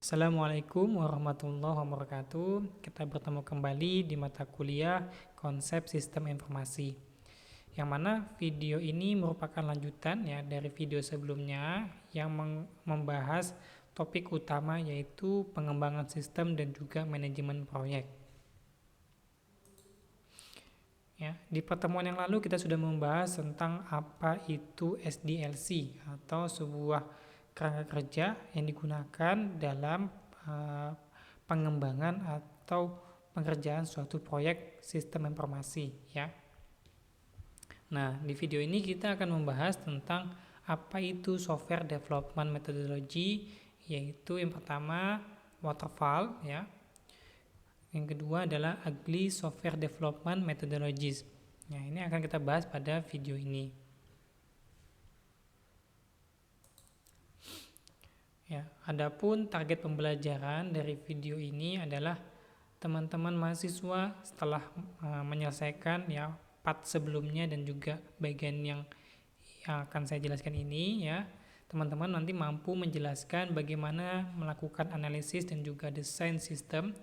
Assalamualaikum warahmatullahi wabarakatuh. Kita bertemu kembali di mata kuliah Konsep Sistem Informasi. Yang mana video ini merupakan lanjutan ya dari video sebelumnya yang membahas topik utama yaitu pengembangan sistem dan juga manajemen proyek. Ya, di pertemuan yang lalu kita sudah membahas tentang apa itu SDLC atau sebuah kerangka kerja yang digunakan dalam pengembangan atau pengerjaan suatu proyek sistem informasi ya. Nah, di video ini kita akan membahas tentang apa itu software development methodology, yaitu yang pertama waterfall ya. Yang kedua adalah Agile Software Development Methodologies. Nah, ini akan kita bahas pada video ini. Ya, adapun target pembelajaran dari video ini adalah teman-teman mahasiswa setelah menyelesaikan ya part sebelumnya dan juga bagian yang akan saya jelaskan ini ya, teman-teman nanti mampu menjelaskan bagaimana melakukan analisis dan juga desain sistem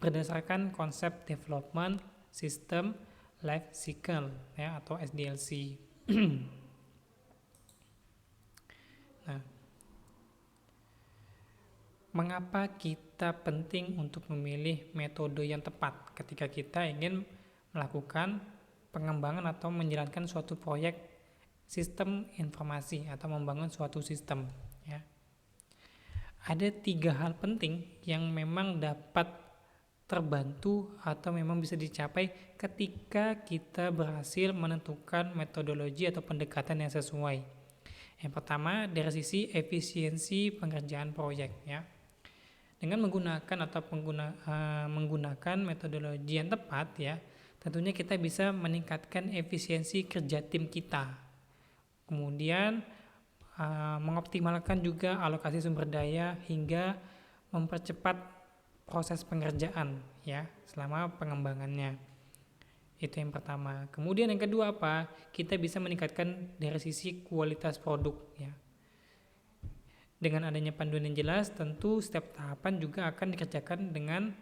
berdasarkan konsep development system life cycle ya atau SDLC. Nah, mengapa kita penting untuk memilih metode yang tepat ketika kita ingin melakukan pengembangan atau menjalankan suatu proyek sistem informasi atau membangun suatu sistem ya. Ada 3 hal penting yang memang dapat terbantu atau memang bisa dicapai ketika kita berhasil menentukan metodologi atau pendekatan yang sesuai. Yang pertama dari sisi efisiensi pengerjaan proyek ya. Dengan menggunakan atau menggunakan metodologi yang tepat ya, tentunya kita bisa meningkatkan efisiensi kerja tim kita. Kemudian mengoptimalkan juga alokasi sumber daya hingga mempercepat proses pengerjaan ya selama pengembangannya. Itu yang pertama. Kemudian yang kedua apa? Kita bisa meningkatkan dari sisi kualitas produk ya. Dengan adanya panduan yang jelas, tentu setiap tahapan juga akan dikerjakan dengan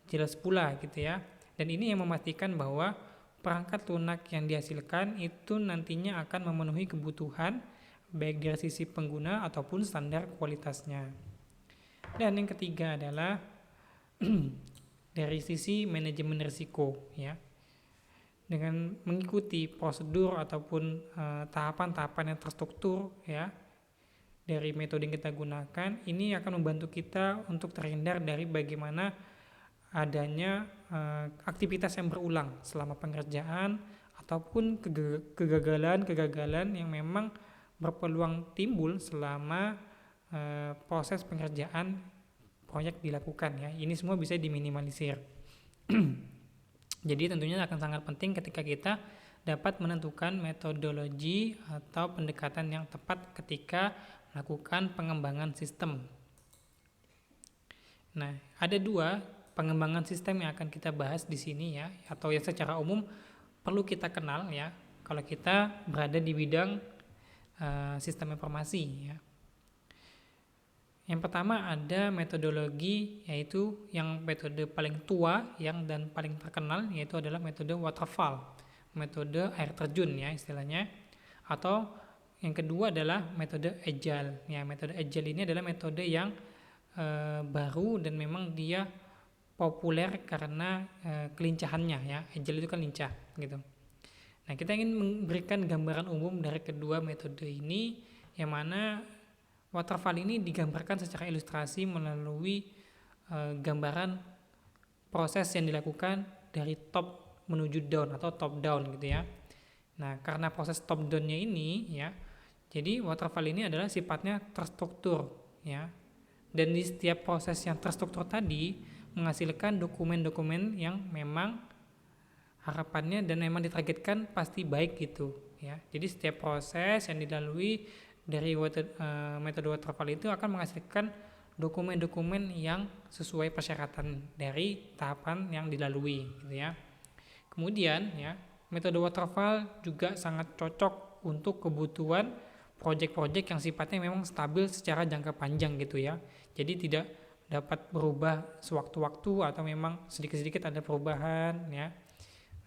jelas pula gitu ya. Dan ini yang memastikan bahwa perangkat lunak yang dihasilkan itu nantinya akan memenuhi kebutuhan baik dari sisi pengguna ataupun standar kualitasnya. Dan yang ketiga adalah dari sisi manajemen risiko ya. Dengan mengikuti prosedur ataupun tahapan-tahapan yang terstruktur ya dari metode yang kita gunakan, ini akan membantu kita untuk terhindar dari bagaimana adanya aktivitas yang berulang selama pengerjaan ataupun kegagalan-kegagalan yang memang berpeluang timbul selama proses pengerjaan proyek dilakukan ya. Ini semua bisa diminimalisir. Jadi tentunya akan sangat penting ketika kita dapat menentukan metodologi atau pendekatan yang tepat ketika melakukan pengembangan sistem. Nah, ada 2 pengembangan sistem yang akan kita bahas di sini ya, atau yang secara umum perlu kita kenal ya kalau kita berada di bidang sistem informasi ya. Yang pertama ada metodologi, yaitu yang metode paling tua dan paling terkenal, yaitu adalah metode waterfall, metode air terjun ya istilahnya. Atau yang kedua adalah metode agile ya. Metode agile ini adalah metode yang baru dan memang dia populer karena kelincahannya ya. Agile itu kan lincah gitu. Nah, kita ingin memberikan gambaran umum dari kedua metode ini, yang mana waterfall ini digambarkan secara ilustrasi melalui gambaran proses yang dilakukan dari top menuju down atau top down gitu ya. Nah, karena proses top down-nya ini ya, jadi waterfall ini adalah sifatnya terstruktur ya. Dan di setiap proses yang terstruktur tadi menghasilkan dokumen-dokumen yang memang harapannya dan memang ditargetkan pasti baik gitu ya. Jadi setiap proses yang dilalui dari metode waterfall itu akan menghasilkan dokumen-dokumen yang sesuai persyaratan dari tahapan yang dilalui gitu ya. Kemudian ya, metode waterfall juga sangat cocok untuk kebutuhan project-project yang sifatnya memang stabil secara jangka panjang gitu ya. Jadi tidak dapat berubah sewaktu-waktu atau memang sedikit-sedikit ada perubahan ya.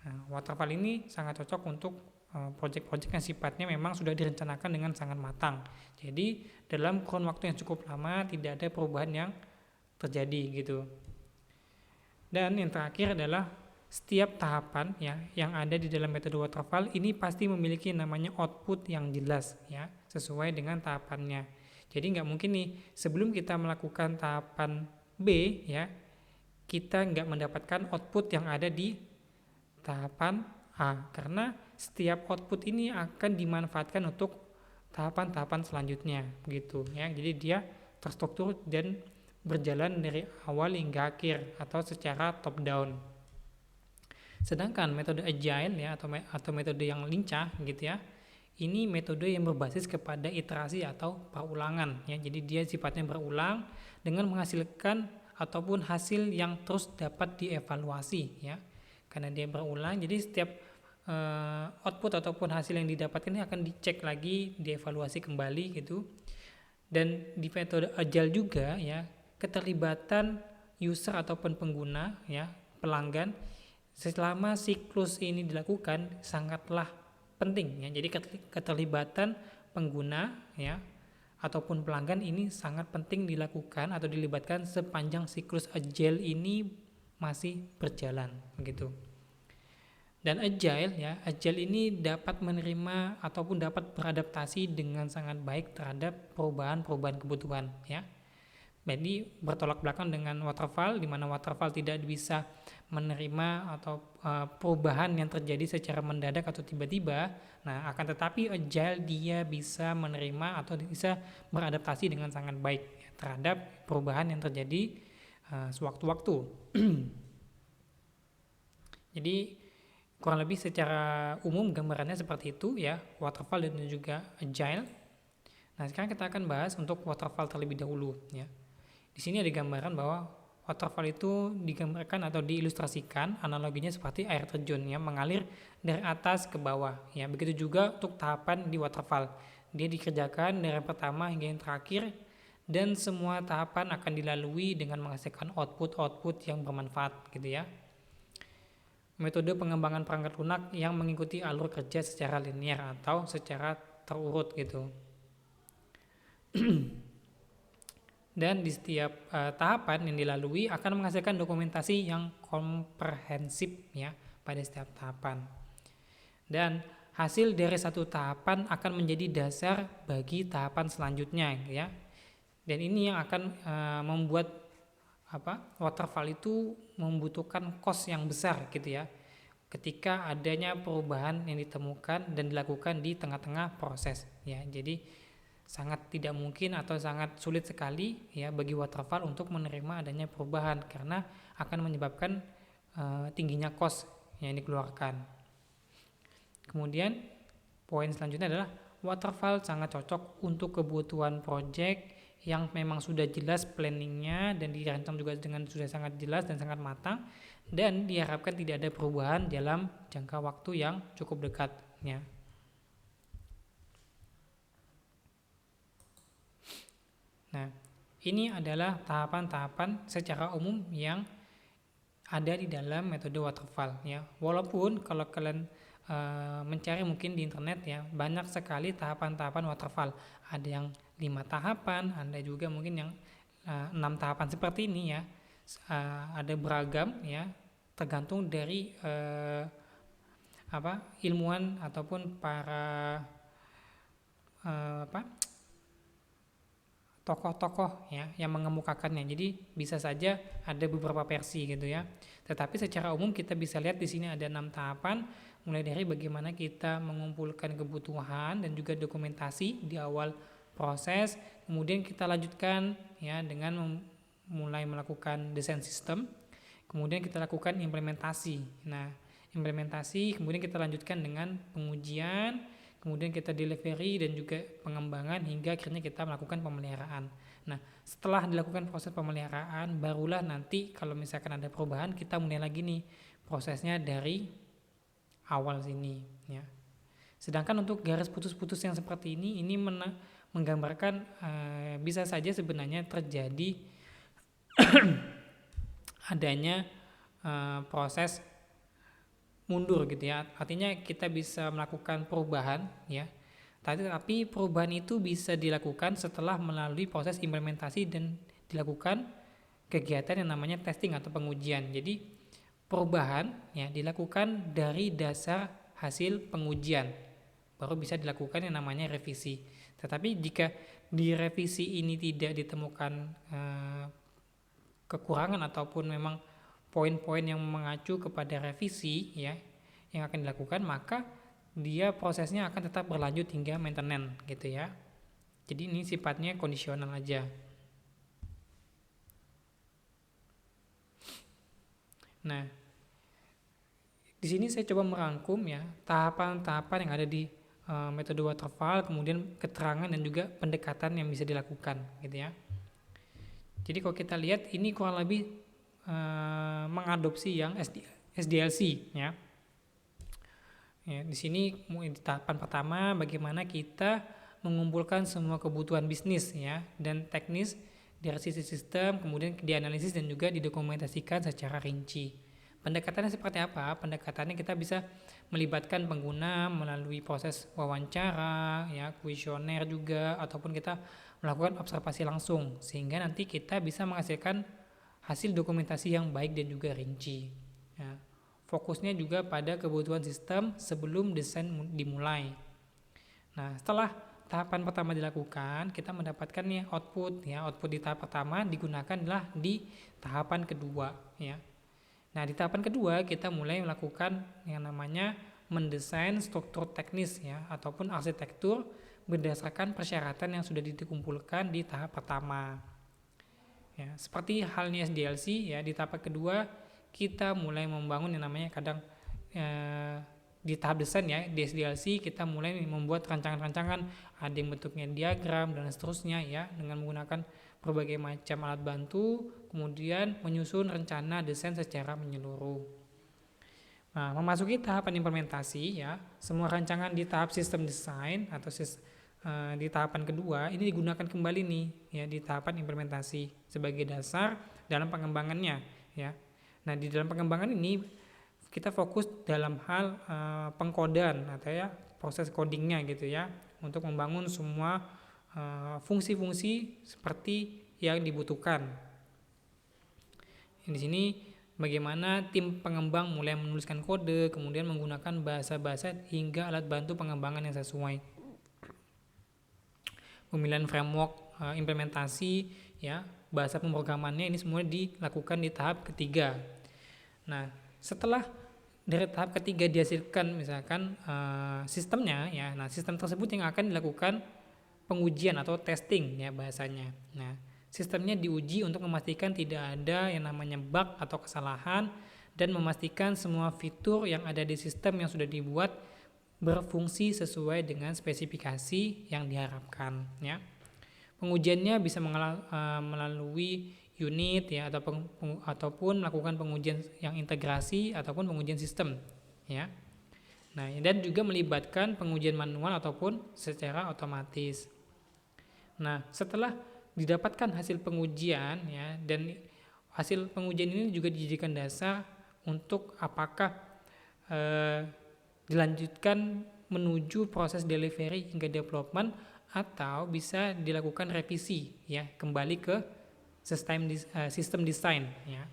Nah, waterfall ini sangat cocok untuk project-project yang sifatnya memang sudah direncanakan dengan sangat matang. Jadi dalam kurun waktu yang cukup lama tidak ada perubahan yang terjadi gitu. Dan yang terakhir adalah setiap tahapan ya yang ada di dalam metode waterfall ini pasti memiliki namanya output yang jelas ya, sesuai dengan tahapannya. Jadi nggak mungkin nih sebelum kita melakukan tahapan B ya, kita nggak mendapatkan output yang ada di tahapan A, karena setiap output ini akan dimanfaatkan untuk tahapan-tahapan selanjutnya begitu ya. Jadi dia terstruktur dan berjalan dari awal hingga akhir atau secara top down. Sedangkan metode agile ya atau metode yang lincah gitu ya, ini metode yang berbasis kepada iterasi atau perulangan ya. Jadi dia sifatnya berulang dengan menghasilkan ataupun hasil yang terus dapat dievaluasi ya. Karena dia berulang, jadi setiap output ataupun hasil yang didapatkan ini akan dicek lagi, dievaluasi kembali gitu. Dan di metode agile juga ya, keterlibatan user ataupun pengguna ya, pelanggan selama siklus ini dilakukan sangatlah penting ya. Jadi keterlibatan pengguna ya ataupun pelanggan ini sangat penting dilakukan atau dilibatkan sepanjang siklus agile ini masih berjalan begitu. Dan agile ini dapat menerima ataupun dapat beradaptasi dengan sangat baik terhadap perubahan-perubahan kebutuhan ya. Jadi bertolak belakang dengan waterfall, di mana waterfall tidak bisa menerima atau perubahan yang terjadi secara mendadak atau tiba-tiba. Nah, akan tetapi agile dia bisa menerima atau bisa beradaptasi dengan sangat baik terhadap perubahan yang terjadi sewaktu-waktu. Jadi kurang lebih secara umum gambarannya seperti itu ya, waterfall dan juga agile. Nah, sekarang kita akan bahas untuk waterfall terlebih dahulu ya. Di sini ada gambaran bahwa waterfall itu digambarkan atau diilustrasikan analoginya seperti air terjun ya, mengalir dari atas ke bawah ya. Begitu juga untuk tahapan di waterfall. Dia dikerjakan dari yang pertama hingga yang terakhir, dan semua tahapan akan dilalui dengan menghasilkan output yang bermanfaat gitu ya. Metode pengembangan perangkat lunak yang mengikuti alur kerja secara linear atau secara terurut gitu. Dan di setiap tahapan yang dilalui akan menghasilkan dokumentasi yang komprehensif ya pada setiap tahapan. Dan hasil dari satu tahapan akan menjadi dasar bagi tahapan selanjutnya ya. Dan ini yang akan membuat waterfall itu membutuhkan cost yang besar gitu ya, ketika adanya perubahan yang ditemukan dan dilakukan di tengah-tengah proses ya. Jadi sangat tidak mungkin atau sangat sulit sekali ya bagi waterfall untuk menerima adanya perubahan, karena akan menyebabkan tingginya cost yang dikeluarkan. Kemudian poin selanjutnya adalah waterfall sangat cocok untuk kebutuhan project yang memang sudah jelas planningnya dan dirancang juga dengan sudah sangat jelas dan sangat matang, dan diharapkan tidak ada perubahan dalam jangka waktu yang cukup dekat ya. Nah, ini adalah tahapan-tahapan secara umum yang ada di dalam metode waterfall ya. Walaupun kalau kalian mencari mungkin di internet ya, banyak sekali tahapan-tahapan waterfall. Ada yang 5 tahapan, ada juga mungkin yang 6 tahapan seperti ini ya. Ada beragam ya, tergantung dari ilmuwan ataupun para tokoh-tokoh ya yang mengemukakannya. Jadi bisa saja ada beberapa versi gitu ya. Tetapi secara umum kita bisa lihat di sini ada 6 tahapan, mulai dari bagaimana kita mengumpulkan kebutuhan dan juga dokumentasi di awal proses, kemudian kita lanjutkan ya dengan mulai melakukan desain sistem, kemudian kita lakukan implementasi. Nah, implementasi kemudian kita lanjutkan dengan pengujian, kemudian kita delivery dan juga pengembangan hingga akhirnya kita melakukan pemeliharaan. Nah, setelah dilakukan proses pemeliharaan, barulah nanti kalau misalkan ada perubahan kita mulai lagi nih prosesnya dari awal sini ya. Sedangkan untuk garis putus-putus yang seperti ini menggambarkan bisa saja sebenarnya terjadi adanya proses mundur gitu ya. Artinya kita bisa melakukan perubahan ya. Tapi perubahan itu bisa dilakukan setelah melalui proses implementasi dan dilakukan kegiatan yang namanya testing atau pengujian. Jadi perubahan ya dilakukan dari dasar hasil pengujian. Baru bisa dilakukan yang namanya revisi. Tetapi jika di revisi ini tidak ditemukan kekurangan ataupun memang poin-poin yang mengacu kepada revisi ya yang akan dilakukan, maka dia prosesnya akan tetap berlanjut hingga maintenance gitu ya. Jadi ini sifatnya kondisional aja. Nah, di sini saya coba merangkum ya tahapan-tahapan yang ada di metode waterfall, kemudian keterangan dan juga pendekatan yang bisa dilakukan gitu ya. Jadi kalau kita lihat ini kurang lebih mengadopsi yang SDLC ya. Ya, di sini di tahapan pertama bagaimana kita mengumpulkan semua kebutuhan bisnis ya dan teknis dari sisi sistem, kemudian dianalisis dan juga didokumentasikan secara rinci. Pendekatannya seperti apa? Pendekatannya kita bisa melibatkan pengguna melalui proses wawancara, ya, kuesioner juga, ataupun kita melakukan observasi langsung sehingga nanti kita bisa menghasilkan hasil dokumentasi yang baik dan juga rinci. Ya, fokusnya juga pada kebutuhan sistem sebelum desain dimulai. Nah, setelah tahapan pertama dilakukan, kita mendapatkan nih output. Ya, output di tahap pertama digunakan adalah di tahapan kedua. Ya. Nah, di tahapan kedua kita mulai melakukan yang namanya mendesain struktur teknis ya ataupun arsitektur berdasarkan persyaratan yang sudah dikumpulkan di tahap pertama. Ya, seperti halnya SDLC ya di tahap kedua kita mulai membangun yang namanya di tahap desain ya di SDLC kita mulai membuat rancangan-rancangan, ada yang bentuknya diagram dan seterusnya ya dengan menggunakan berbagai macam alat bantu, kemudian menyusun rencana desain secara menyeluruh. Nah, memasuki tahapan implementasi ya semua rancangan di tahap sistem desain atau di tahapan kedua ini digunakan kembali nih ya di tahapan implementasi sebagai dasar dalam pengembangannya ya. Nah, di dalam pengembangan ini kita fokus dalam hal pengkodan atau ya proses codingnya gitu ya untuk membangun semua fungsi-fungsi seperti yang dibutuhkan. Di sini bagaimana tim pengembang mulai menuliskan kode, kemudian menggunakan bahasa-bahasa hingga alat bantu pengembangan yang sesuai. Pemilihan framework implementasi ya bahasa pemrogramannya ini semua dilakukan di tahap ketiga. Nah, setelah dari tahap ketiga dihasilkan misalkan sistemnya ya, nah sistem tersebut yang akan dilakukan pengujian atau testing ya bahasanya. Nah, sistemnya diuji untuk memastikan tidak ada yang namanya bug atau kesalahan dan memastikan semua fitur yang ada di sistem yang sudah dibuat berfungsi sesuai dengan spesifikasi yang diharapkan ya. Pengujiannya bisa melalui unit ya ataupun melakukan pengujian yang integrasi ataupun pengujian sistem ya. Nah, dan juga melibatkan pengujian manual ataupun secara otomatis. Nah, setelah didapatkan hasil pengujian ya dan hasil pengujian ini juga dijadikan dasar untuk apakah dilanjutkan menuju proses delivery hingga development atau bisa dilakukan revisi ya kembali ke sistem desain ya.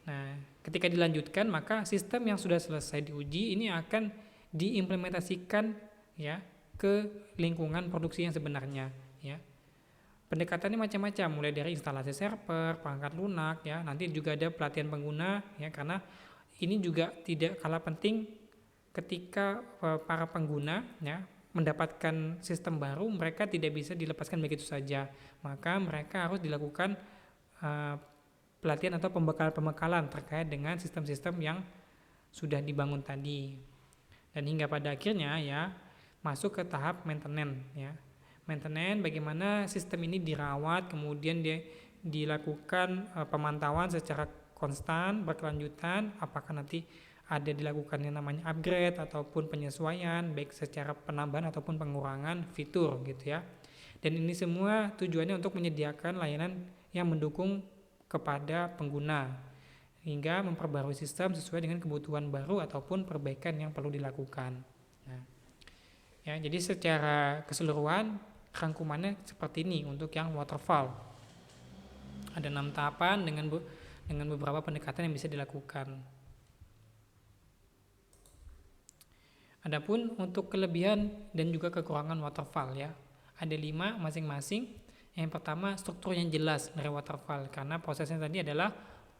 Nah, ketika dilanjutkan maka sistem yang sudah selesai diuji ini akan diimplementasikan ya ke lingkungan produksi yang sebenarnya ya. Pendekatannya macam-macam mulai dari instalasi server, perangkat lunak ya, nanti juga ada pelatihan pengguna ya karena ini juga tidak kalah penting. Ketika para pengguna ya mendapatkan sistem baru, mereka tidak bisa dilepaskan begitu saja. Maka mereka harus dilakukan pelatihan atau pembekalan terkait dengan sistem-sistem yang sudah dibangun tadi. Dan hingga pada akhirnya ya masuk ke tahap maintenance ya. Maintenance bagaimana sistem ini dirawat, kemudian dilakukan pemantauan secara konstan, berkelanjutan, apakah nanti ada dilakukan yang namanya upgrade ataupun penyesuaian baik secara penambahan ataupun pengurangan fitur gitu ya. Dan ini semua tujuannya untuk menyediakan layanan yang mendukung kepada pengguna hingga memperbarui sistem sesuai dengan kebutuhan baru ataupun perbaikan yang perlu dilakukan. Nah, ya, jadi secara keseluruhan rangkumannya seperti ini untuk yang waterfall. Ada 6 tahapan dengan beberapa pendekatan yang bisa dilakukan. Adapun untuk kelebihan dan juga kekurangan waterfall ya, ada 5 masing-masing. Yang pertama, struktur yang jelas dari waterfall karena prosesnya tadi adalah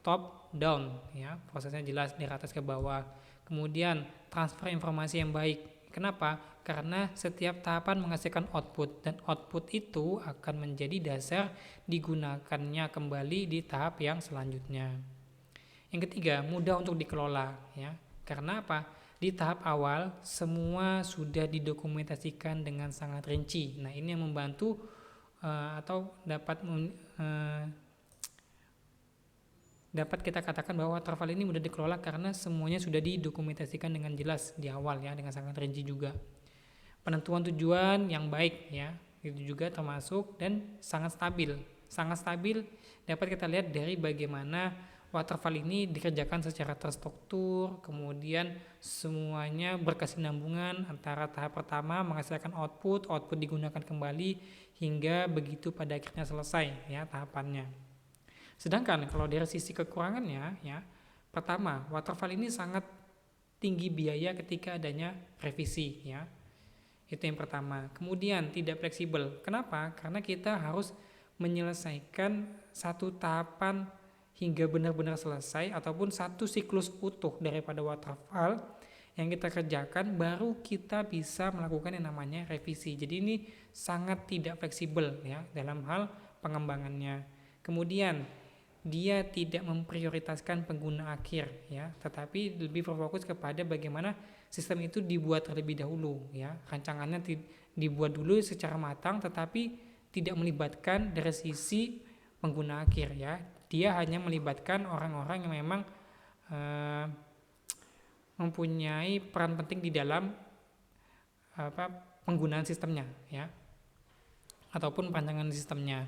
top down ya, prosesnya jelas dari atas ke bawah. Kemudian transfer informasi yang baik. Kenapa? Karena setiap tahapan menghasilkan output dan output itu akan menjadi dasar digunakannya kembali di tahap yang selanjutnya. Yang ketiga, mudah untuk dikelola ya. Karena apa? Di tahap awal semua sudah didokumentasikan dengan sangat rinci. Nah, ini yang membantu atau dapat kita katakan bahwa waterfall ini mudah dikelola karena semuanya sudah didokumentasikan dengan jelas di awal ya, dengan sangat rinci juga. Penentuan tujuan yang baik ya, itu juga termasuk, dan sangat stabil. Sangat stabil dapat kita lihat dari bagaimana waterfall ini dikerjakan secara terstruktur, kemudian semuanya berkesinambungan antara tahap pertama menghasilkan output digunakan kembali hingga begitu pada akhirnya selesai ya tahapannya. Sedangkan kalau dari sisi kekurangannya ya, pertama, waterfall ini sangat tinggi biaya ketika adanya revisi ya. Itu yang pertama. Kemudian tidak fleksibel. Kenapa? Karena kita harus menyelesaikan satu tahapan hingga benar-benar selesai ataupun satu siklus utuh daripada waterfall yang kita kerjakan baru kita bisa melakukan yang namanya revisi. Jadi ini sangat tidak fleksibel ya dalam hal pengembangannya. Kemudian dia tidak memprioritaskan pengguna akhir ya, tetapi lebih berfokus kepada bagaimana sistem itu dibuat terlebih dahulu ya. Rancangannya dibuat dulu secara matang tetapi tidak melibatkan dari sisi pengguna akhir ya. Dia hanya melibatkan orang-orang yang memang mempunyai peran penting di dalam penggunaan sistemnya ya, ataupun perancangan sistemnya.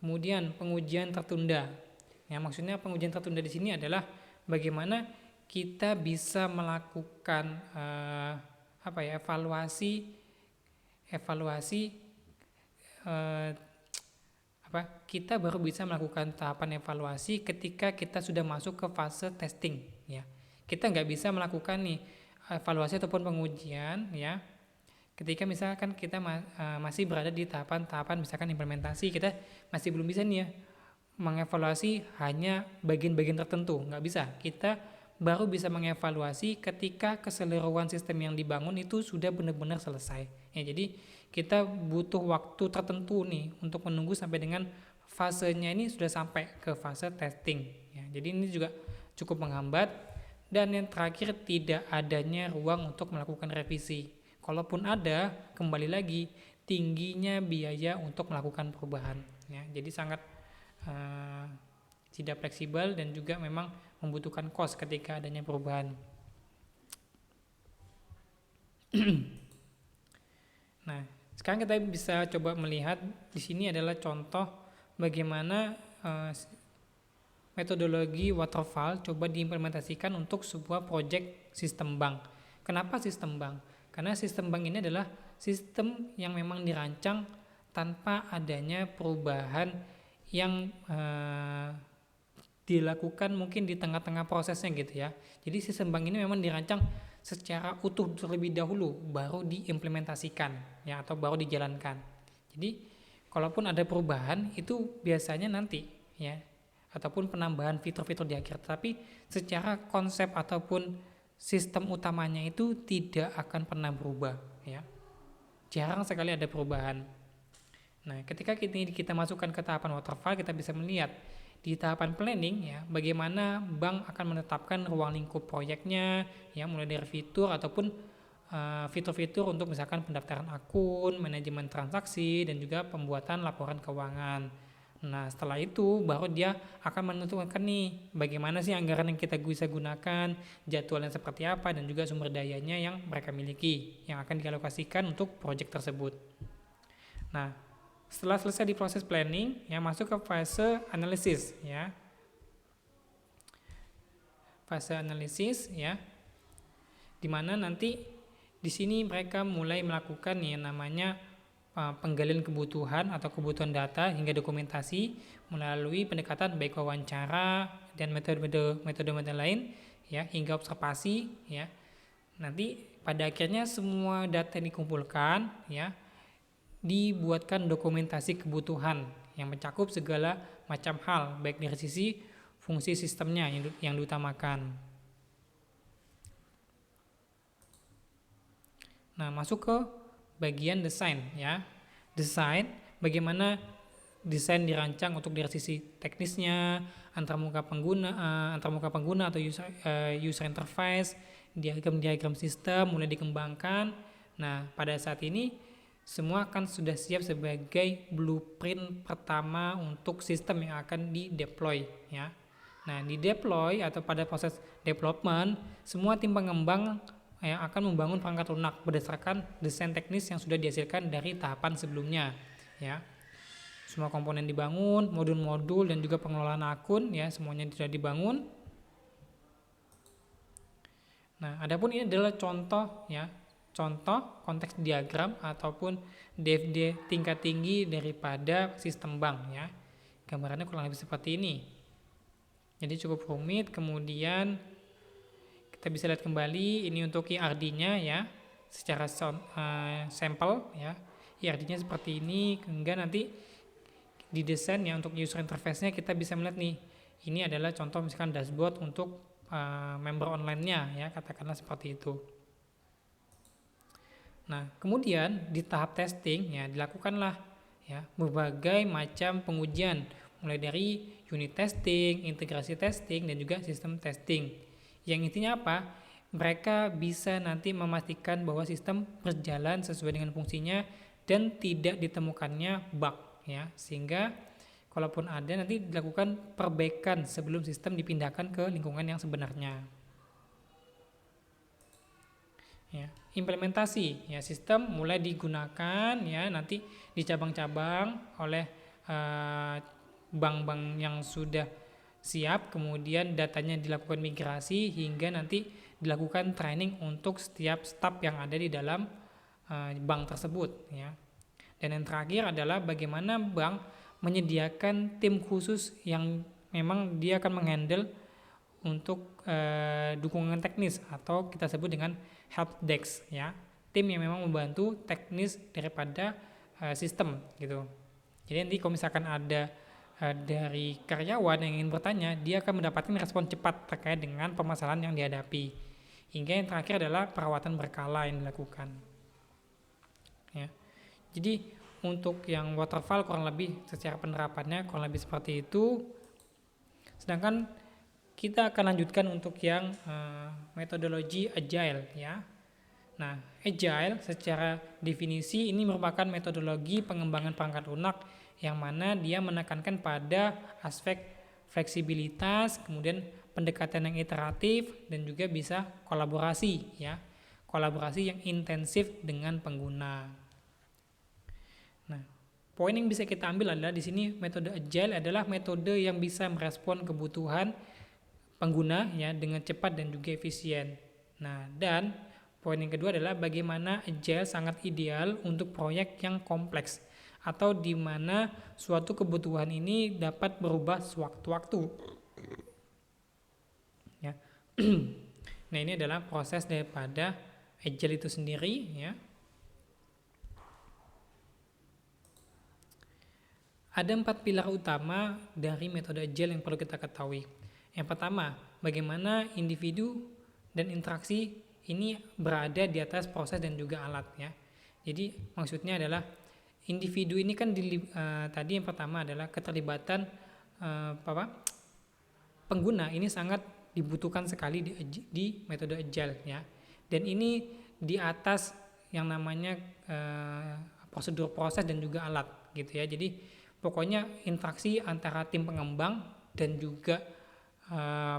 Kemudian pengujian tertunda. Ya, maksudnya pengujian tertunda di sini adalah bagaimana kita bisa melakukan evaluasi kita baru bisa melakukan tahapan evaluasi ketika kita sudah masuk ke fase testing ya. Kita nggak bisa melakukan nih evaluasi ataupun pengujian ya ketika misalkan kita masih berada di tahapan misalkan implementasi, kita masih belum bisa nih ya mengevaluasi hanya bagian-bagian tertentu, nggak bisa. Kita baru bisa mengevaluasi ketika keseluruhan sistem yang dibangun itu sudah benar-benar selesai ya. Jadi kita butuh waktu tertentu nih untuk menunggu sampai dengan fasenya ini sudah sampai ke fase testing ya. Jadi ini juga cukup menghambat. Dan yang terakhir, tidak adanya ruang untuk melakukan revisi. Kalaupun ada, kembali lagi tingginya biaya untuk melakukan perubahan ya. Jadi sangat tidak fleksibel dan juga memang membutuhkan cost ketika adanya perubahan. Nah, sekarang kita bisa coba melihat di sini adalah contoh bagaimana metodologi waterfall coba diimplementasikan untuk sebuah proyek sistem bank. Kenapa sistem bank? Karena sistem bank ini adalah sistem yang memang dirancang tanpa adanya perubahan yang dilakukan mungkin di tengah-tengah prosesnya gitu ya. Jadi sistem bank ini memang dirancang secara utuh terlebih dahulu baru diimplementasikan ya, atau baru dijalankan. Jadi kalaupun ada perubahan itu biasanya nanti ya, ataupun penambahan fitur-fitur di akhir, tapi secara konsep ataupun sistem utamanya itu tidak akan pernah berubah ya. Jarang sekali ada perubahan. Nah, ketika kita masukkan ke tahapan waterfall, kita bisa melihat di tahapan planning ya, bagaimana bank akan menetapkan ruang lingkup proyeknya ya, mulai dari fitur ataupun fitur-fitur untuk misalkan pendaftaran akun, manajemen transaksi, dan juga pembuatan laporan keuangan. Nah, setelah itu baru dia akan menentukan nih bagaimana sih anggaran yang kita bisa gunakan, jadwalnya seperti apa, dan juga sumber dayanya yang mereka miliki yang akan dialokasikan untuk proyek tersebut. Nah, setelah selesai di proses planning, ya masuk ke fase analisis ya. Fase analisis ya, dimana nanti di sini mereka mulai melakukan yang namanya penggalian kebutuhan atau kebutuhan data hingga dokumentasi melalui pendekatan baik wawancara dan metode lain ya, hingga observasi ya. Nanti pada akhirnya semua data yang dikumpulkan ya dibuatkan dokumentasi kebutuhan yang mencakup segala macam hal baik dari sisi fungsi sistemnya yang diutamakan. Nah, masuk ke bagian desain ya. Desain, bagaimana desain dirancang untuk dari sisi teknisnya, antarmuka pengguna atau user interface, diagram sistem mulai dikembangkan. Nah, pada saat ini semua akan sudah siap sebagai blueprint pertama untuk sistem yang akan di-deploy ya. Nah, di deploy atau pada proses development, semua tim pengembang yang akan membangun perangkat lunak berdasarkan desain teknis yang sudah dihasilkan dari tahapan sebelumnya ya. Semua komponen dibangun, modul-modul dan juga pengelolaan akun ya, semuanya sudah dibangun. Nah, adapun ini adalah contoh ya, contoh konteks diagram ataupun DFD tingkat tinggi daripada sistem bank ya. Gambarannya kurang lebih seperti ini. Jadi cukup rumit, kemudian kita bisa lihat kembali ini untuk IRD-nya ya, secara sampel ya. IRD-nya seperti ini, hingga nanti di desain ya untuk user interface-nya kita bisa melihat nih, ini adalah contoh misalkan dashboard untuk member online-nya ya, katakanlah seperti itu. Nah, kemudian di tahap testing ya dilakukanlah ya berbagai macam pengujian, mulai dari unit testing, integrasi testing, dan juga sistem testing. Yang intinya apa? Mereka bisa nanti memastikan bahwa sistem berjalan sesuai dengan fungsinya dan tidak ditemukannya bug ya, sehingga kalaupun ada nanti dilakukan perbaikan sebelum sistem dipindahkan ke lingkungan yang sebenarnya. Ya, implementasi ya, sistem mulai digunakan ya nanti di cabang-cabang oleh bank-bank yang sudah siap, kemudian datanya dilakukan migrasi hingga nanti dilakukan training untuk setiap staf yang ada di dalam bank tersebut ya. Dan yang terakhir adalah bagaimana bank menyediakan tim khusus yang memang dia akan menghandle untuk dukungan teknis atau kita sebut dengan help desk ya, tim yang memang membantu teknis daripada sistem gitu. Jadi nanti kalau misalkan ada dari karyawan yang ingin bertanya, dia akan mendapatkan respon cepat terkait dengan permasalahan yang dihadapi. Hingga yang terakhir adalah perawatan berkala yang dilakukan. Ya. Jadi untuk yang waterfall kurang lebih secara penerapannya kurang lebih seperti itu. Sedangkan kita akan lanjutkan untuk yang metodologi agile ya. Nah, agile secara definisi ini merupakan metodologi pengembangan perangkat lunak yang mana dia menekankan pada aspek fleksibilitas, kemudian pendekatan yang iteratif, dan juga bisa kolaborasi ya, kolaborasi yang intensif dengan pengguna. Nah, poin yang bisa kita ambil adalah di sini metode agile adalah metode yang bisa merespon kebutuhan pengguna ya dengan cepat dan juga efisien. Nah, dan poin yang kedua adalah bagaimana agile sangat ideal untuk proyek yang kompleks atau di mana suatu kebutuhan ini dapat berubah sewaktu-waktu. Ya. Nah, ini adalah proses daripada agile itu sendiri ya. Ada 4 pilar utama dari metode agile yang perlu kita ketahui. Yang pertama, bagaimana individu dan interaksi ini berada di atas proses dan juga alat ya. Jadi maksudnya adalah individu ini kan tadi yang pertama adalah keterlibatan pengguna ini sangat dibutuhkan sekali di metode agile ya. Dan ini di atas yang namanya prosedur proses dan juga alat gitu ya. Jadi pokoknya interaksi antara tim pengembang dan juga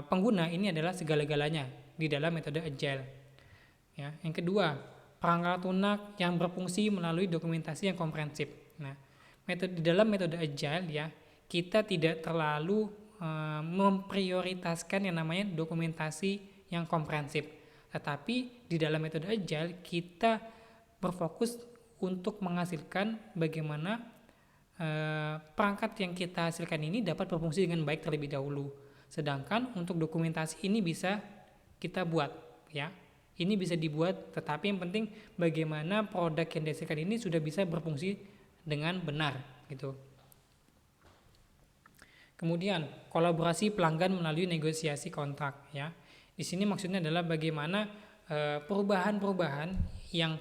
pengguna ini adalah segala-galanya di dalam metode agile. Ya, yang kedua, perangkat lunak yang berfungsi melalui dokumentasi yang komprehensif. Nah, di dalam metode agile ya, kita tidak terlalu memprioritaskan yang namanya dokumentasi yang komprehensif. Tetapi di dalam metode agile kita berfokus untuk menghasilkan bagaimana perangkat yang kita hasilkan ini dapat berfungsi dengan baik terlebih dahulu. Sedangkan untuk dokumentasi ini bisa kita buat ya. Ini bisa dibuat, tetapi yang penting bagaimana produk yang dihasilkan ini sudah bisa berfungsi dengan benar gitu. Kemudian kolaborasi pelanggan melalui negosiasi kontrak ya. Di sini maksudnya adalah bagaimana perubahan-perubahan yang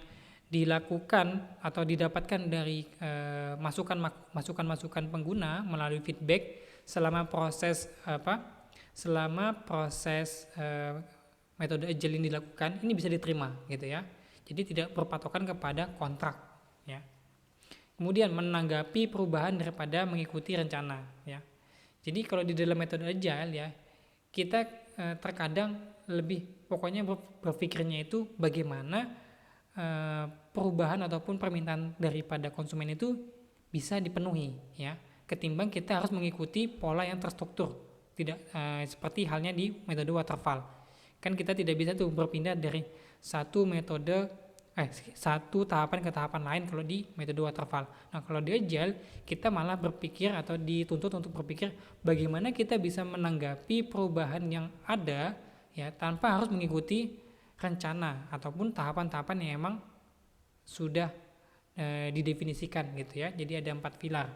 dilakukan atau didapatkan dari masukan-masukan pengguna melalui feedback selama proses metode agile ini dilakukan, ini bisa diterima gitu ya. Jadi tidak berpatokan kepada kontrak ya. Kemudian menanggapi perubahan daripada mengikuti rencana ya. Jadi kalau di dalam metode agile ya, kita terkadang lebih pokoknya berpikirnya itu bagaimana perubahan ataupun permintaan daripada konsumen itu bisa dipenuhi ya, ketimbang kita harus mengikuti pola yang terstruktur. Tidak seperti halnya di metode waterfall. Kan kita tidak bisa tuh berpindah dari satu tahapan ke tahapan lain kalau di metode waterfall. Nah, kalau di agile kita malah berpikir atau dituntut untuk berpikir bagaimana kita bisa menanggapi perubahan yang ada ya tanpa harus mengikuti rencana ataupun tahapan-tahapan yang emang sudah didefinisikan gitu ya. Jadi ada 4 pilar.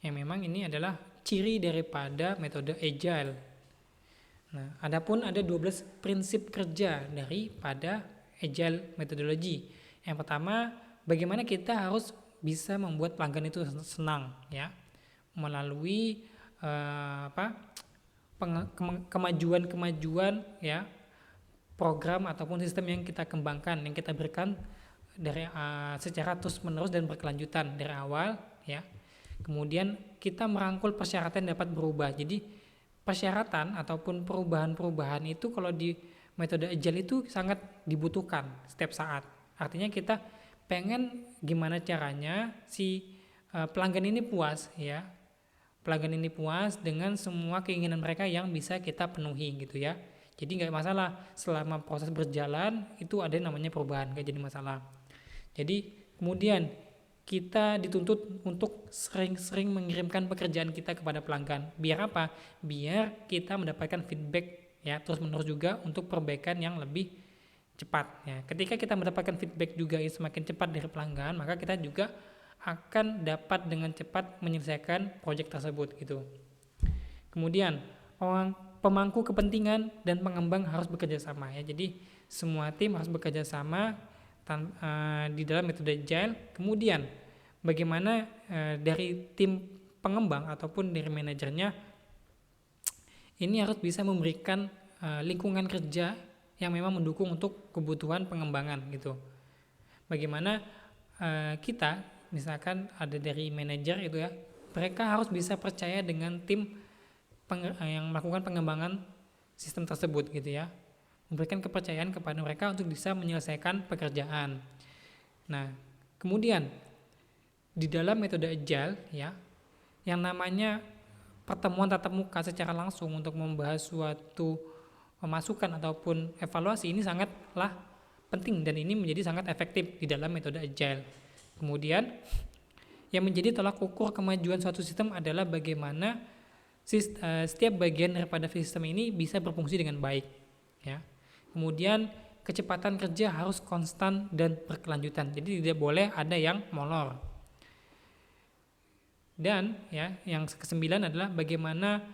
Yang memang ini adalah ciri daripada metode agile. Nah, adapun ada 12 prinsip kerja daripada agile methodology. Yang pertama, bagaimana kita harus bisa membuat pelanggan itu senang ya, melalui kemajuan ya, program ataupun sistem yang kita kembangkan, yang kita berikan dari secara terus-menerus dan berkelanjutan dari awal ya. Kemudian kita merangkul persyaratan yang dapat berubah. Jadi persyaratan ataupun perubahan-perubahan itu kalau di metode agile itu sangat dibutuhkan setiap saat. Artinya kita pengen gimana caranya si pelanggan ini puas ya. Pelanggan ini puas dengan semua keinginan mereka yang bisa kita penuhi gitu ya. Jadi nggak masalah selama proses berjalan itu ada yang namanya perubahan, nggak jadi masalah. Jadi kemudian kita dituntut untuk sering-sering mengirimkan pekerjaan kita kepada pelanggan. Biar apa? Biar kita mendapatkan feedback ya, terus-menerus juga untuk perbaikan yang lebih cepat ya. Ketika kita mendapatkan feedback juga yang semakin cepat dari pelanggan, maka kita juga akan dapat dengan cepat menyelesaikan proyek tersebut gitu. Kemudian pemangku kepentingan dan pengembang harus bekerja sama ya. Jadi semua tim harus bekerja sama di dalam metode agile. Kemudian bagaimana dari tim pengembang ataupun dari manajernya ini harus bisa memberikan lingkungan kerja yang memang mendukung untuk kebutuhan pengembangan gitu. Bagaimana kita misalkan ada dari manajer itu ya, mereka harus bisa percaya dengan tim yang melakukan pengembangan sistem tersebut gitu ya, memberikan kepercayaan kepada mereka untuk bisa menyelesaikan pekerjaan. Nah, kemudian di dalam metode agile ya, yang namanya pertemuan tatap muka secara langsung untuk membahas suatu masukan ataupun evaluasi ini sangatlah penting dan ini menjadi sangat efektif di dalam metode agile. Kemudian yang menjadi tolak ukur kemajuan suatu sistem adalah bagaimana setiap bagian daripada sistem ini bisa berfungsi dengan baik ya. Kemudian kecepatan kerja harus konstan dan berkelanjutan. Jadi tidak boleh ada yang molor. Dan ya, yang ke-9 adalah bagaimana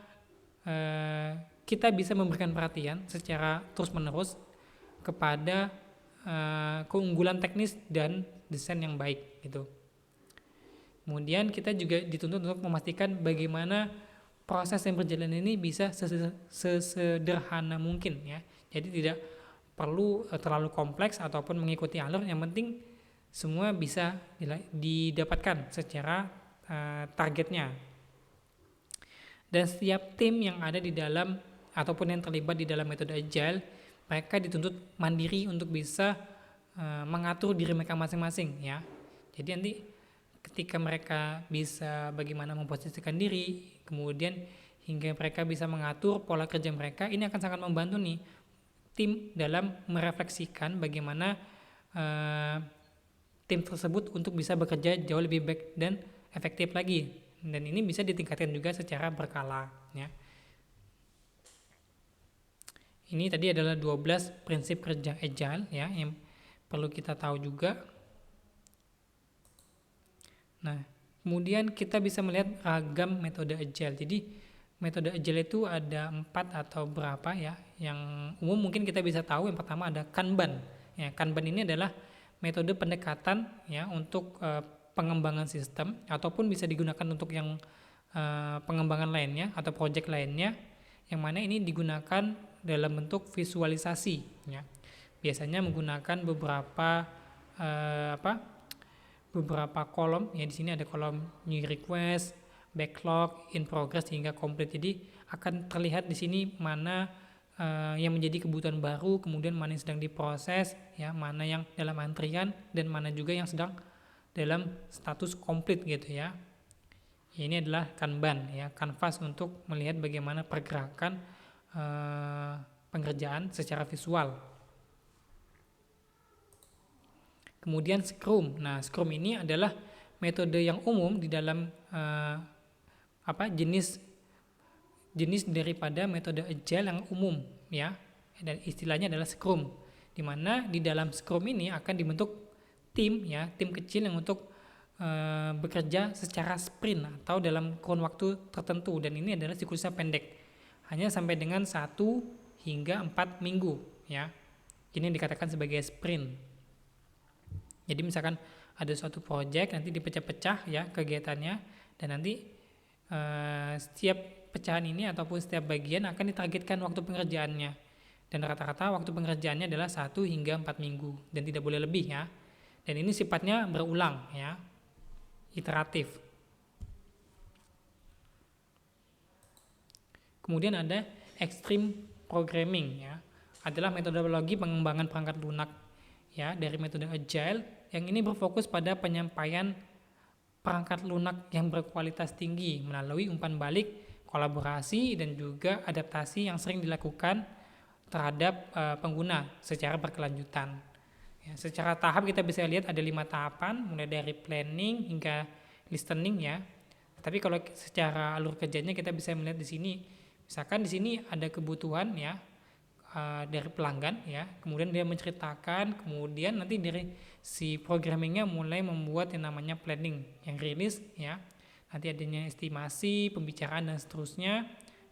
kita bisa memberikan perhatian secara terus-menerus kepada keunggulan teknis dan desain yang baik gitu. Kemudian kita juga dituntut untuk memastikan bagaimana proses yang berjalan ini bisa sesederhana mungkin ya. Jadi tidak perlu terlalu kompleks ataupun mengikuti alur, yang penting semua bisa didapatkan secara targetnya. Dan setiap tim yang ada di dalam ataupun yang terlibat di dalam metode agile, mereka dituntut mandiri untuk bisa mengatur diri mereka masing-masing ya. Jadi nanti ketika mereka bisa bagaimana memposisikan diri, kemudian hingga mereka bisa mengatur pola kerja mereka, ini akan sangat membantu nih tim dalam merefleksikan bagaimana tim tersebut untuk bisa bekerja jauh lebih baik dan efektif lagi. Dan ini bisa ditingkatkan juga secara berkala ya. Ini tadi adalah 12 prinsip kerja agile ya yang perlu kita tahu juga. Nah, kemudian kita bisa melihat ragam metode agile. Jadi metode agile itu ada 4 atau berapa ya. Yang umum mungkin kita bisa tahu yang pertama ada Kanban. Ya, Kanban ini adalah metode pendekatan ya untuk pengembangan sistem ataupun bisa digunakan untuk yang pengembangan lainnya atau project lainnya, yang mana ini digunakan dalam bentuk visualisasi ya. Biasanya menggunakan beberapa kolom ya. Di sini ada kolom new request, backlog, in progress hingga complete. Jadi akan terlihat di sini mana yang menjadi kebutuhan baru, kemudian mana yang sedang diproses ya, mana yang dalam antrian dan mana juga yang sedang dalam status complete gitu ya. Ini adalah Kanban ya, kanvas untuk melihat bagaimana pergerakan pengerjaan secara visual. Kemudian Scrum. Nah, Scrum ini adalah metode yang umum di dalam jenis daripada metode agile yang umum ya. Dan istilahnya adalah Scrum. Di mana di dalam Scrum ini akan dibentuk tim ya, tim kecil yang untuk bekerja secara sprint atau dalam kurun waktu tertentu, dan ini adalah siklusnya pendek, hanya sampai dengan 1 hingga 4 minggu ya. Ini dikatakan sebagai sprint. Jadi misalkan ada suatu project nanti dipecah-pecah ya kegiatannya, dan nanti setiap pecahan ini ataupun setiap bagian akan ditargetkan waktu pengerjaannya, dan rata-rata waktu pengerjaannya adalah 1 hingga 4 minggu dan tidak boleh lebih ya. Dan ini sifatnya berulang ya, iteratif. Kemudian ada extreme programming ya, adalah metodologi pengembangan perangkat lunak ya dari metode agile, yang ini berfokus pada penyampaian perangkat lunak yang berkualitas tinggi melalui umpan balik, kolaborasi, dan juga adaptasi yang sering dilakukan terhadap pengguna secara berkelanjutan. Ya, secara tahap kita bisa lihat ada 5 tahapan, mulai dari planning hingga listening ya. Tapi kalau secara alur kerjanya kita bisa melihat di sini, misalkan di sini ada kebutuhan ya dari pelanggan ya, kemudian dia menceritakan, kemudian nanti dari si programmingnya mulai membuat yang namanya planning, yang rilis ya. Nanti adanya estimasi, pembicaraan dan seterusnya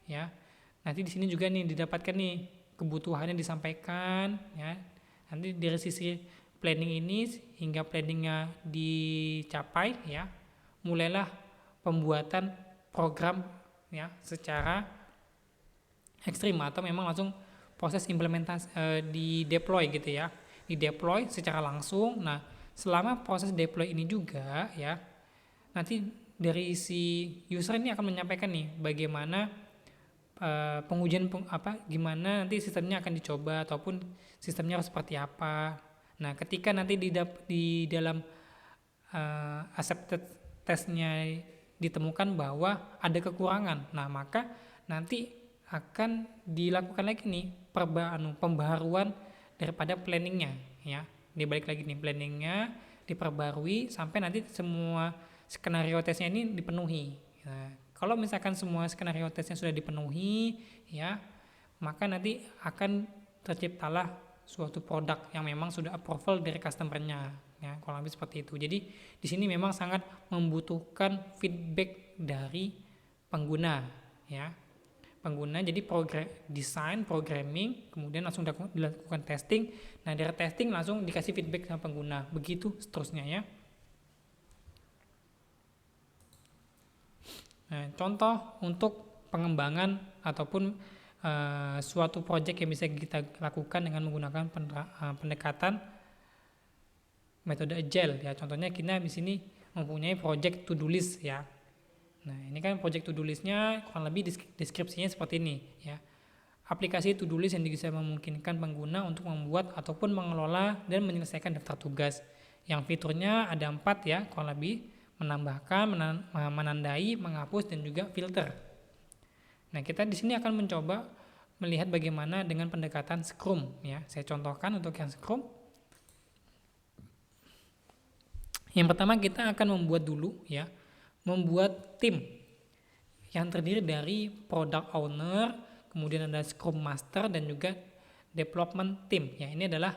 ya. Nanti di sini juga nih didapatkan nih kebutuhannya disampaikan ya. Nanti dari sisi planning ini hingga planningnya dicapai ya, mulailah pembuatan program ya secara ekstrim atau memang langsung proses implementasi di deploy gitu ya, di deploy secara langsung. Nah, selama proses deploy ini juga ya, nanti dari si user ini akan menyampaikan nih bagaimana pengujian gimana nanti sistemnya akan dicoba ataupun sistemnya harus seperti apa. Nah, ketika nanti di dalam accepted testnya ditemukan bahwa ada kekurangan, nah maka nanti akan dilakukan lagi nih pembaharuan daripada planningnya ya. Dibalik lagi nih planningnya diperbarui sampai nanti semua skenario tesnya ini dipenuhi. Nah, kalau misalkan semua skenario tesnya sudah dipenuhi ya, maka nanti akan terciptalah suatu produk yang memang sudah approval dari customer-nya ya, kurang lebih seperti itu. Jadi di sini memang sangat membutuhkan feedback dari pengguna ya. Pengguna jadi desain, programming, kemudian langsung dilakukan testing. Nah, dari testing langsung dikasih feedback sama pengguna. Begitu seterusnya ya. Nah, contoh untuk pengembangan ataupun suatu project yang bisa kita lakukan dengan menggunakan pendekatan metode agile ya. Contohnya kita di sini mempunyai project to do list ya. Nah, ini kan project to do listnya kurang lebih deskripsinya seperti ini ya. Aplikasi to do list yang bisa memungkinkan pengguna untuk membuat ataupun mengelola dan menyelesaikan daftar tugas. Yang fiturnya ada 4 ya, kurang lebih menambahkan, menandai, menghapus dan juga filter. Nah, kita di sini akan mencoba melihat bagaimana dengan pendekatan Scrum ya. Saya contohkan untuk yang Scrum. Yang pertama kita akan membuat dulu ya, membuat tim yang terdiri dari product owner, kemudian ada Scrum Master dan juga development team ya. Ini adalah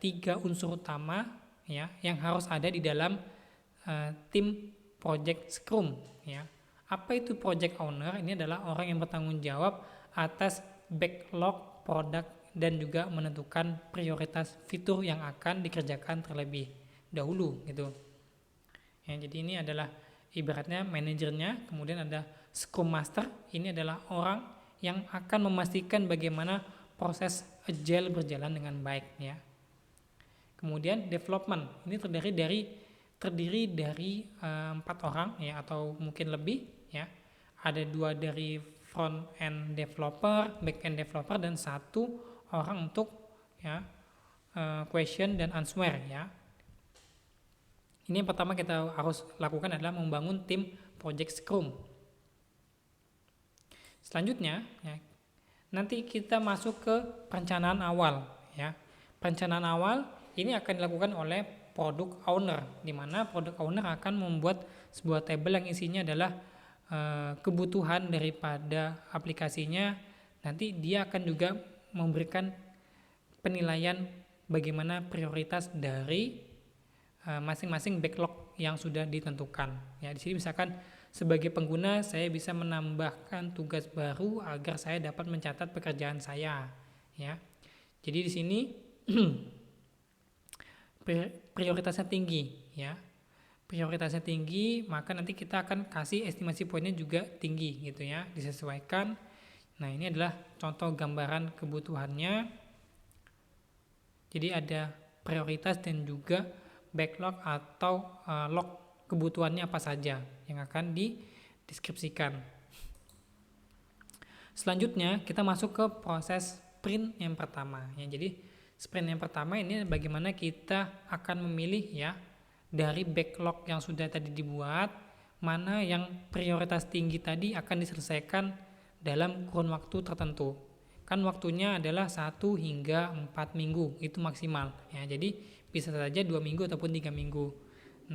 tiga unsur utama ya yang harus ada di dalam tim project Scrum ya. Apa itu project owner? Ini adalah orang yang bertanggung jawab atas backlog produk dan juga menentukan prioritas fitur yang akan dikerjakan terlebih dahulu gitu. Ya, jadi ini adalah ibaratnya manajernya, kemudian ada Scrum Master, ini adalah orang yang akan memastikan bagaimana proses agile berjalan dengan baik ya. Kemudian development, ini terdiri dari 4 orang ya atau mungkin lebih ya. Ada 2 dari front end developer, back end developer dan 1 orang untuk ya question dan answer ya. Ini yang pertama kita harus lakukan adalah membangun tim project Scrum. Selanjutnya, ya, nanti kita masuk ke perencanaan awal. Ya. Perencanaan awal ini akan dilakukan oleh product owner, di mana product owner akan membuat sebuah table yang isinya adalah kebutuhan daripada aplikasinya. Nanti dia akan juga memberikan penilaian bagaimana prioritas dari masing-masing backlog yang sudah ditentukan. Ya, di sini misalkan sebagai pengguna saya bisa menambahkan tugas baru agar saya dapat mencatat pekerjaan saya. Ya, jadi di sini prioritasnya tinggi. Ya, prioritasnya tinggi, maka nanti kita akan kasih estimasi poinnya juga tinggi, gitu ya, disesuaikan. Nah, ini adalah contoh gambaran kebutuhannya. Jadi ada prioritas dan juga backlog atau log kebutuhannya apa saja yang akan dideskripsikan. Selanjutnya kita masuk ke proses sprint yang pertama ya. Jadi sprint yang pertama ini bagaimana kita akan memilih ya dari backlog yang sudah tadi dibuat, mana yang prioritas tinggi tadi akan diselesaikan dalam kurun waktu tertentu. Kan waktunya adalah 1 hingga 4 minggu itu maksimal ya. Jadi bisa saja 2 minggu ataupun 3 minggu.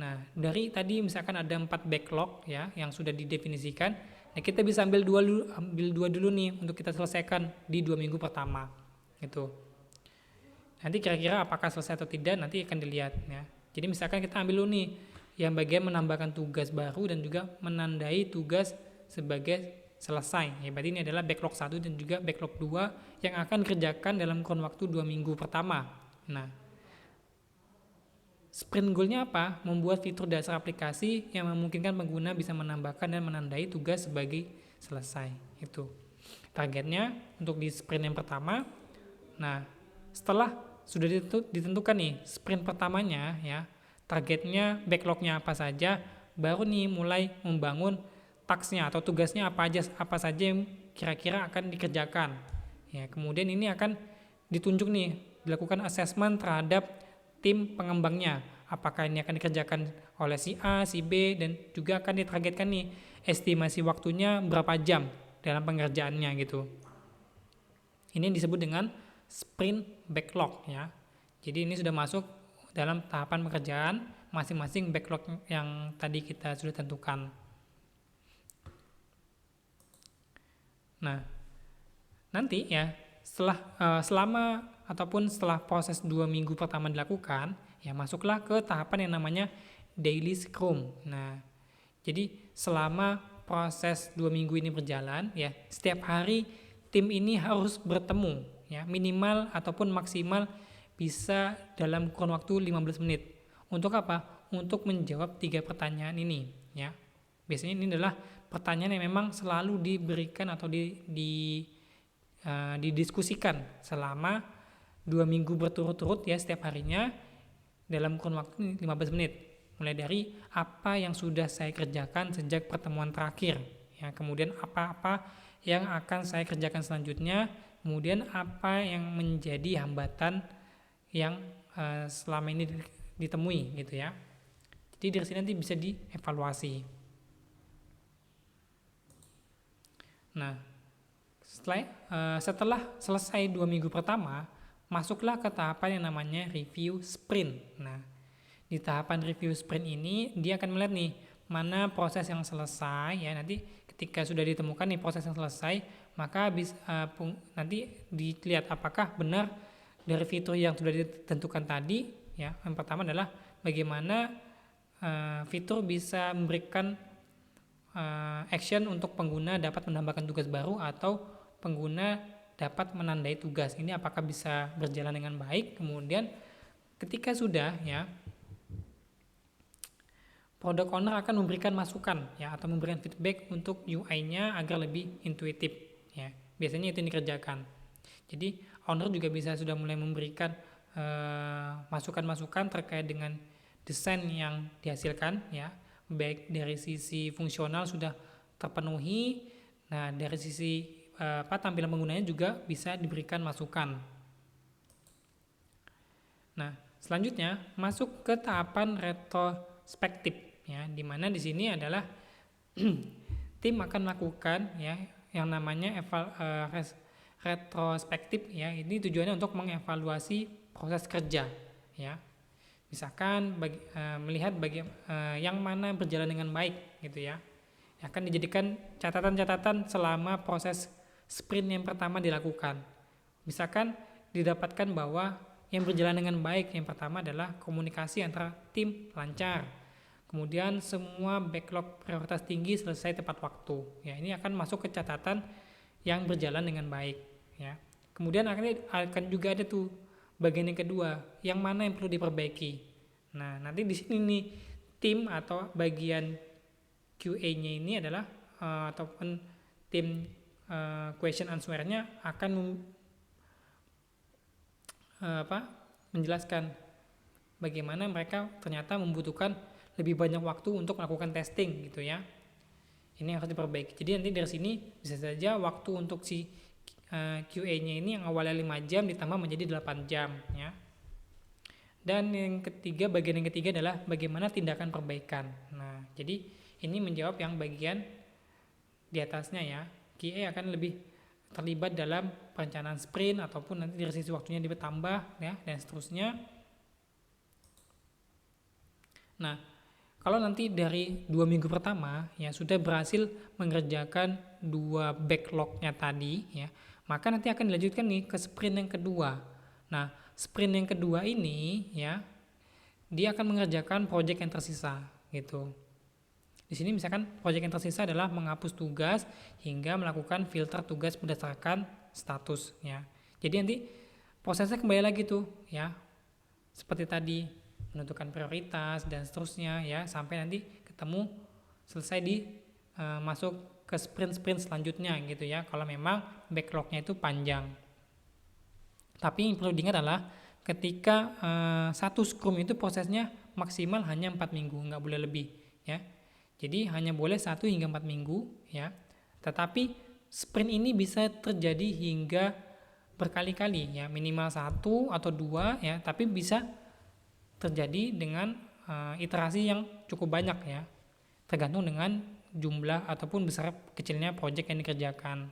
Nah, dari tadi misalkan ada 4 backlog ya yang sudah didefinisikan. Nah, kita bisa ambil dua dulu nih untuk kita selesaikan di 2 minggu pertama. Gitu. Nanti kira-kira apakah selesai atau tidak nanti akan dilihat ya. Jadi misalkan kita ambil dulu nih yang bagian menambahkan tugas baru dan juga menandai tugas sebagai selesai. Ya, berarti ini adalah backlog 1 dan juga backlog 2 yang akan dikerjakan dalam kurun waktu 2 minggu pertama. Nah, sprint goal-nya apa? Membuat fitur dasar aplikasi yang memungkinkan pengguna bisa menambahkan dan menandai tugas sebagai selesai. Itu targetnya untuk di sprint yang pertama. Nah, setelah sudah ditentukan nih sprint pertamanya ya, targetnya, backlog-nya apa saja, baru nih mulai membangun task-nya atau tugasnya apa saja yang kira-kira akan dikerjakan. Ya, kemudian ini akan ditunjuk nih, dilakukan assessment terhadap tim pengembangnya, apakah ini akan dikerjakan oleh si A, si B, dan juga akan ditargetkan nih estimasi waktunya berapa jam dalam pengerjaannya gitu. Ini disebut dengan sprint backlog ya. Jadi ini sudah masuk dalam tahapan pekerjaan masing-masing backlog yang tadi kita sudah tentukan. Nah, nanti ya selama ataupun setelah proses 2 minggu pertama dilakukan, ya masuklah ke tahapan yang namanya daily scrum. Nah, jadi selama proses 2 minggu ini berjalan, ya setiap hari tim ini harus bertemu, ya minimal ataupun maksimal bisa dalam kurun waktu 15 menit. Untuk apa? Untuk menjawab 3 pertanyaan ini, ya. Biasanya ini adalah pertanyaan yang memang selalu diberikan atau didiskusikan selama 2 minggu berturut-turut ya setiap harinya. dalam kurun waktu 15 menit. Mulai dari apa yang sudah saya kerjakan sejak pertemuan terakhir, ya, kemudian apa-apa yang akan saya kerjakan selanjutnya, kemudian apa yang menjadi hambatan yang selama ini ditemui gitu ya. Jadi dari sini nanti bisa dievaluasi. Nah, setelah selesai 2 minggu pertama, masuklah ke tahapan yang namanya review sprint. Nah, di tahapan review sprint ini dia akan melihat nih mana proses yang selesai ya. Nanti ketika sudah ditemukan nih proses yang selesai, maka nanti dilihat apakah benar dari fitur yang sudah ditentukan tadi ya. Yang pertama adalah bagaimana fitur bisa memberikan action untuk pengguna dapat menambahkan tugas baru atau pengguna dapat menandai tugas. Ini apakah bisa berjalan dengan baik. Kemudian ketika sudah ya, product owner akan memberikan masukan ya atau memberikan feedback untuk UI-nya agar lebih intuitif ya. Biasanya itu yang dikerjakan. Jadi owner juga bisa sudah mulai memberikan masukan-masukan terkait dengan desain yang dihasilkan ya. Baik dari sisi fungsional sudah terpenuhi. Nah, dari sisi tampilan penggunanya juga bisa diberikan masukan. Nah, selanjutnya masuk ke tahapan retrospektif ya, di mana di sini adalah tim akan melakukan ya yang namanya retrospektif ya. Ini tujuannya untuk mengevaluasi proses kerja ya. Misalkan melihat yang mana berjalan dengan baik gitu ya. Akan dijadikan catatan-catatan selama proses sprint yang pertama dilakukan. Misalkan didapatkan bahwa yang berjalan dengan baik yang pertama adalah komunikasi antara tim lancar. Kemudian semua backlog prioritas tinggi selesai tepat waktu. Ya, ini akan masuk ke catatan yang berjalan dengan baik ya. Kemudian akan juga ada tuh bagian yang kedua, yang mana yang perlu diperbaiki. Nah, nanti di sini nih tim atau bagian QA-nya ini adalah ataupun tim question answer-nya akan menjelaskan bagaimana mereka ternyata membutuhkan lebih banyak waktu untuk melakukan testing gitu ya. Ini harus diperbaiki. Jadi nanti dari sini bisa saja waktu untuk si QA-nya ini yang awalnya 5 jam ditambah menjadi 8 jam ya. Dan bagian yang ketiga adalah bagaimana tindakan perbaikan. Nah, jadi ini menjawab yang bagian di atasnya ya. QA akan lebih terlibat dalam perencanaan sprint ataupun nanti dari sisi waktunya ditambah ya dan seterusnya. Nah, kalau nanti dari 2 minggu pertama ya sudah berhasil mengerjakan 2 backlognya tadi ya, maka nanti akan dilanjutkan nih ke sprint yang kedua. Nah, sprint yang kedua ini ya dia akan mengerjakan project yang tersisa gitu. Di sini misalkan proyek yang tersisa adalah menghapus tugas hingga melakukan filter tugas berdasarkan status ya. Jadi nanti prosesnya kembali lagi tuh ya. Seperti tadi menentukan prioritas dan seterusnya ya sampai nanti ketemu selesai masuk ke sprint selanjutnya gitu ya. Kalau memang backlognya itu panjang. Tapi yang perlu diingat adalah ketika satu scrum itu prosesnya maksimal hanya 4 minggu, nggak boleh lebih ya. Jadi hanya boleh 1 hingga 4 minggu ya. Tetapi sprint ini bisa terjadi hingga berkali-kali ya, minimal 1 atau 2 ya, tapi bisa terjadi dengan iterasi yang cukup banyak ya. Tergantung dengan jumlah ataupun besar kecilnya proyek yang dikerjakan.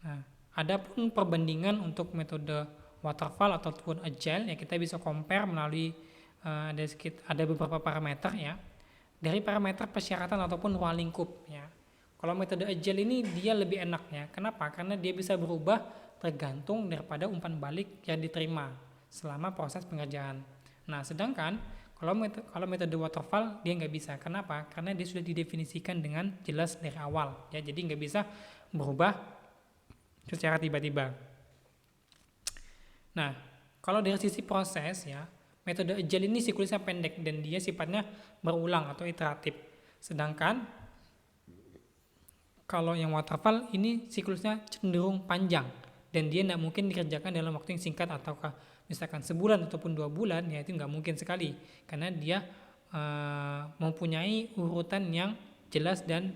Nah, adapun perbandingan untuk metode waterfall ataupun agile ya kita bisa compare melalui ada beberapa parameter ya. Dari parameter persyaratan ataupun ruang lingkup ya. Kalau metode agile ini dia lebih enak ya. Kenapa? Karena dia bisa berubah tergantung daripada umpan balik yang diterima selama proses pengerjaan. Nah, sedangkan kalau metode waterfall dia nggak bisa. Kenapa? Karena dia sudah didefinisikan dengan jelas dari awal ya. Jadi nggak bisa berubah secara tiba-tiba. Nah, kalau dari sisi proses ya, metode agile ini siklusnya pendek dan dia sifatnya berulang atau iteratif. Sedangkan kalau yang waterfall ini siklusnya cenderung panjang dan dia tidak mungkin dikerjakan dalam waktu yang singkat ataukah misalkan sebulan ataupun 2 bulan, ya itu nggak mungkin sekali, karena dia mempunyai urutan yang jelas dan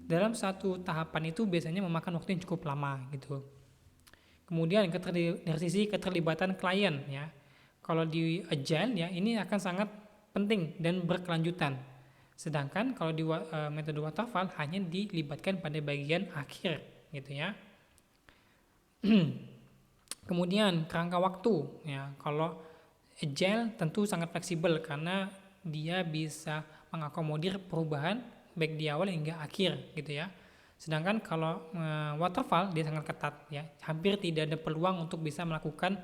dalam satu tahapan itu biasanya memakan waktu yang cukup lama gitu. Kemudian dari sisi keterlibatan klien ya, kalau di agile ya ini akan sangat penting dan berkelanjutan. Sedangkan kalau di metode waterfall hanya dilibatkan pada bagian akhir gitu ya. Kemudian kerangka waktu ya, kalau agile tentu sangat fleksibel karena dia bisa mengakomodir perubahan baik di awal hingga akhir gitu ya. Sedangkan kalau waterfall dia sangat ketat ya, hampir tidak ada peluang untuk bisa melakukan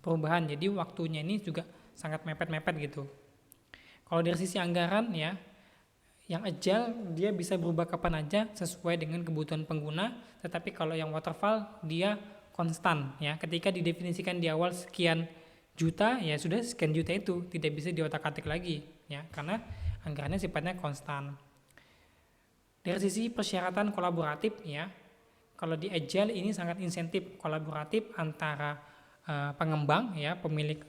perubahan. Jadi waktunya ini juga sangat mepet-mepet gitu. Kalau dari sisi anggaran ya, yang agile dia bisa berubah kapan aja sesuai dengan kebutuhan pengguna, tetapi kalau yang waterfall dia konstan ya. Ketika didefinisikan di awal sekian juta ya sudah sekian juta itu, tidak bisa diotak-atik lagi ya, karena anggarannya sifatnya konstan. Dari sisi persyaratan kolaboratif ya, kalau di agile ini sangat insentif kolaboratif antara pengembang ya, pemilik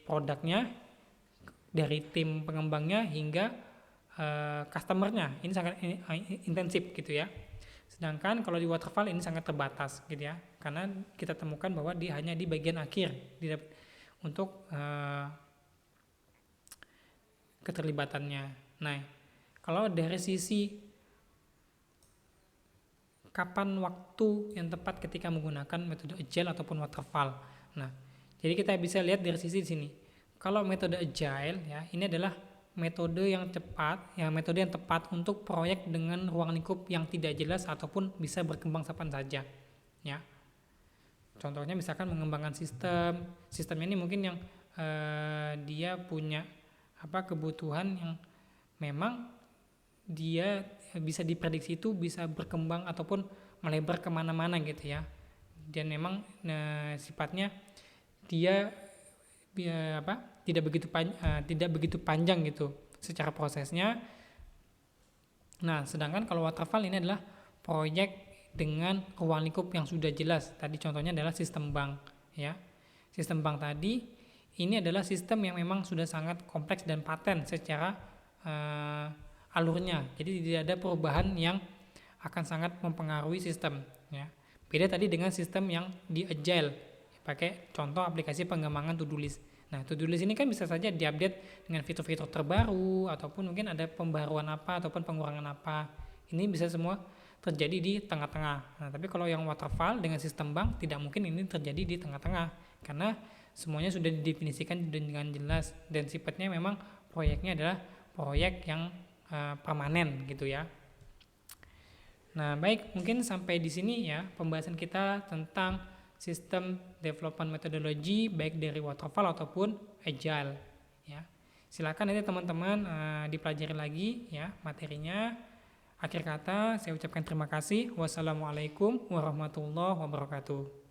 produknya, dari tim pengembangnya hingga customernya, ini sangat intensif gitu ya. Sedangkan kalau di waterfall ini sangat terbatas gitu ya, karena kita temukan bahwa dia hanya di bagian akhir untuk keterlibatannya. Nah, kalau dari sisi kapan waktu yang tepat ketika menggunakan metode agile ataupun waterfall. Nah, jadi kita bisa lihat dari sisi sini. Kalau metode agile ya, ini adalah metode yang tepat untuk proyek dengan ruang lingkup yang tidak jelas ataupun bisa berkembang kapan saja. Ya. Contohnya misalkan mengembangkan sistem ini mungkin yang dia punya kebutuhan yang memang dia bisa diprediksi itu bisa berkembang ataupun melebar kemana-mana gitu ya, dan memang sifatnya dia tidak begitu panjang gitu secara prosesnya. Nah, sedangkan kalau waterfall ini adalah proyek dengan ruang lingkup yang sudah jelas. Tadi contohnya adalah sistem bank ya. Sistem bank tadi ini adalah sistem yang memang sudah sangat kompleks dan paten secara alurnya. Jadi tidak ada perubahan yang akan sangat mempengaruhi sistem ya. Beda tadi dengan sistem yang di agile, pakai contoh aplikasi pengembangan to-do list. Nah, to-do list ini kan bisa saja diupdate dengan fitur-fitur terbaru ataupun mungkin ada pembaruan ataupun pengurangan apa. Ini bisa semua terjadi di tengah-tengah. Nah, tapi kalau yang waterfall dengan sistem bank tidak mungkin ini terjadi di tengah-tengah karena semuanya sudah didefinisikan dengan jelas dan sifatnya memang proyeknya adalah proyek yang permanen gitu ya. Nah, baik, mungkin sampai di sini ya pembahasan kita tentang sistem development methodology baik dari waterfall ataupun agile ya. Silakan nanti teman-teman dipelajari lagi ya materinya. Akhir kata saya ucapkan terima kasih. Wassalamualaikum warahmatullahi wabarakatuh.